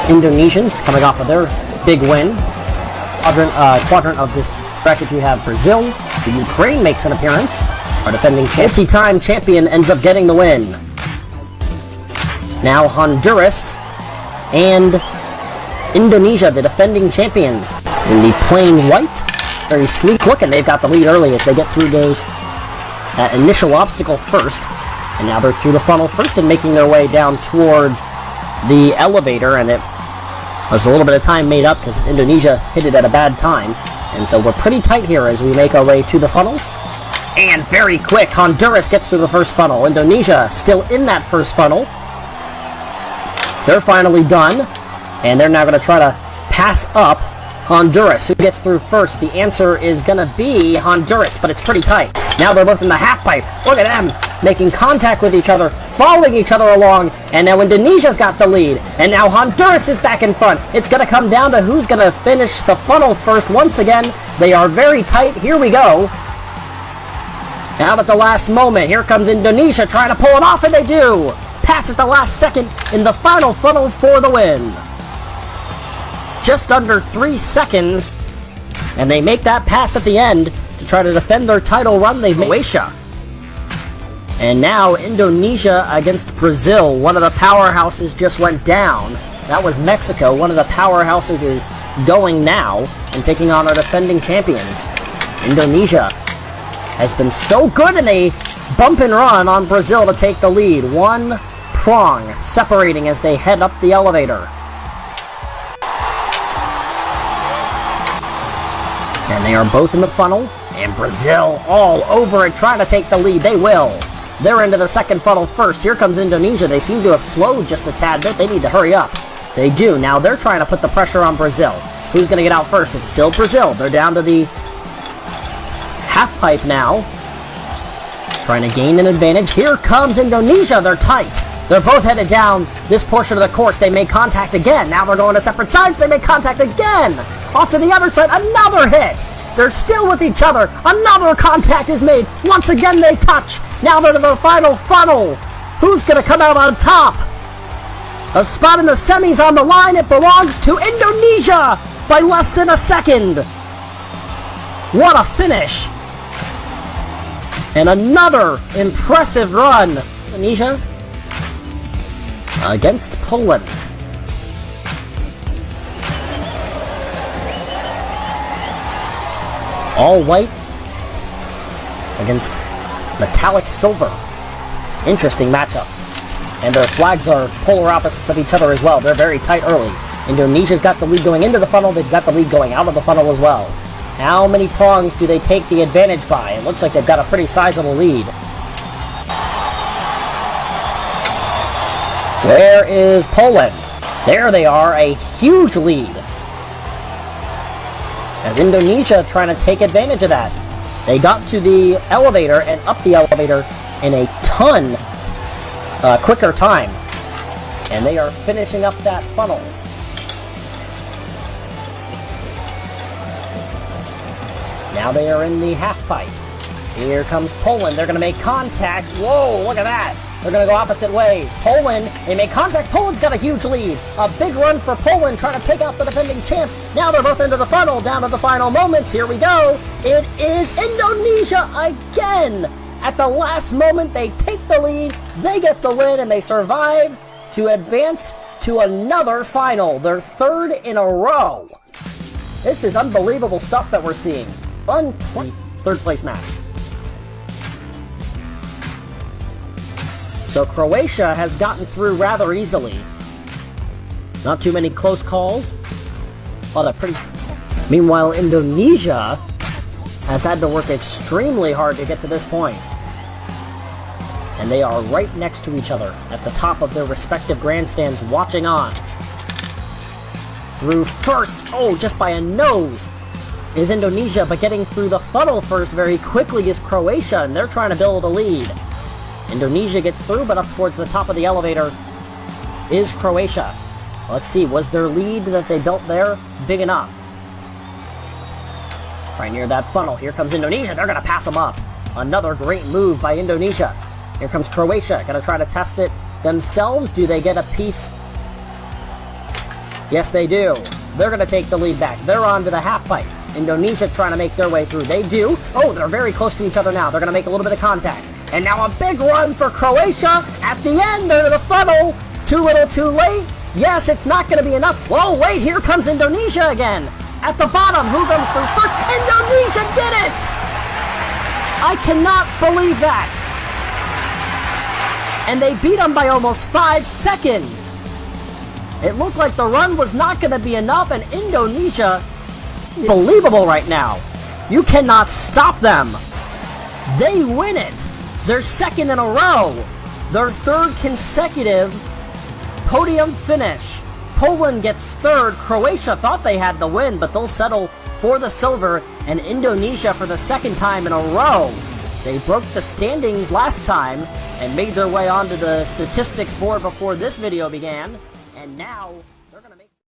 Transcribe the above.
Indonesians coming off of their big win. Quadrant of this bracket, you have Brazil. The Ukraine makes an appearance. Our defending multi-time champion ends up getting the win. Now Honduras and Indonesia, the defending champions, in the plain white. Very sleek looking. They've got the lead early as they get through that initial obstacle first. And now they're through the funnel first and making their way down towards the elevator. And it was a little bit of time made up because Indonesia hit it at a bad time. And so we're pretty tight here as we make our way to the funnels. And very quick, Honduras gets through the first funnel. Indonesia still in that first funnel. They're finally done. And they're now going to try to pass up Honduras. Who gets through first? The answer is going to be Honduras, but it's pretty tight. Now they're both in the half pipe. Look at them making contact with each other, following each other along. And now Indonesia's got the lead. And now Honduras is back in front. It's going to come down to who's going to finish the funnel first. Once again, they are very tight. Here we go. Now at the last moment, here comes Indonesia trying to pull it off, and they do. Pass at the last second in the final funnel for the win. Just under 3 seconds, and they make that pass at the end to try to defend their title run. They've made Croatia. And now Indonesia against Brazil. One of the powerhouses just went down. That was Mexico. One of the powerhouses is going now and taking on our defending champions. Indonesia has been so good, and they bump and run on Brazil to take the lead. One prong separating as they head up the elevator. And they are both in the funnel, and Brazil all over it, trying to take the lead. They will. They're into the second funnel first. Here comes Indonesia. They seem to have slowed just a tad bit. They need to hurry up. They do. Now they're trying to put the pressure on Brazil. Who's going to get out first? It's still Brazil. They're down to the half pipe now, trying to gain an advantage. Here comes Indonesia. They're tight. They're both headed down this portion of the course. They make contact again. Now they're going to separate sides. They make contact again. Off to the other side. Another hit. They're still with each other. Another contact is made. Once again they touch. Now they're to the final funnel. Who's going to come out on top? A spot in the semis on the line. It belongs to Indonesia by less than a second. What a finish. And another impressive run. Indonesia against Poland. All white against metallic silver. Interesting matchup. And their flags are polar opposites of each other as well. They're very tight early. Indonesia's got the lead going into the funnel. They've got the lead going out of the funnel as well. How many prongs do they take the advantage by? It looks like they've got a pretty sizable lead. Where is Poland? There they are, a huge lead. As Indonesia trying to take advantage of that. They got to the elevator and up the elevator in a ton quicker time. And they are finishing up that funnel. Now they are in the half pipe. Here comes Poland. They're going to make contact. Whoa, look at that. They're going to go opposite ways. Poland, they make contact. Poland's got a huge lead. A big run for Poland, trying to take out the defending champs. Now they're both into the funnel, down to the final moments. Here we go. It is Indonesia again. At the last moment, they take the lead. They get the win, and they survive to advance to another final. Their third in a row. This is unbelievable stuff that we're seeing. Third place match. So Croatia has gotten through rather easily. Not too many close calls. Meanwhile, Indonesia has had to work extremely hard to get to this point. And they are right next to each other at the top of their respective grandstands watching on. Through first, just by a nose, is Indonesia, but getting through the funnel first very quickly is Croatia, and they're trying to build a lead. Indonesia gets through, but up towards the top of the elevator is Croatia. Let's see, was their lead that they built there big enough? Right near that funnel, here comes Indonesia, they're going to pass them up. Another great move by Indonesia. Here comes Croatia, going to try to test it themselves. Do they get a piece Yes, they do. They're going to take the lead back. They're on to the half pipe. Indonesia trying to make their way through. They do. Oh, they're very close to each other now. They're going to make a little bit of contact. And now a big run for Croatia. At the end, they're to the funnel. Too little, too late. Yes, it's not going to be enough. Whoa, wait, here comes Indonesia again. At the bottom, who comes through first? Indonesia did it! I cannot believe that. And they beat them by almost 5 seconds. It looked like the run was not going to be enough, and Indonesia, unbelievable right now. You cannot stop them. They win it. They're second in a row. Their third consecutive podium finish. Poland gets third. Croatia thought they had the win, but they'll settle for the silver. And Indonesia, for the second time in a row, they broke the standings last time and made their way onto the statistics board before this video began. And now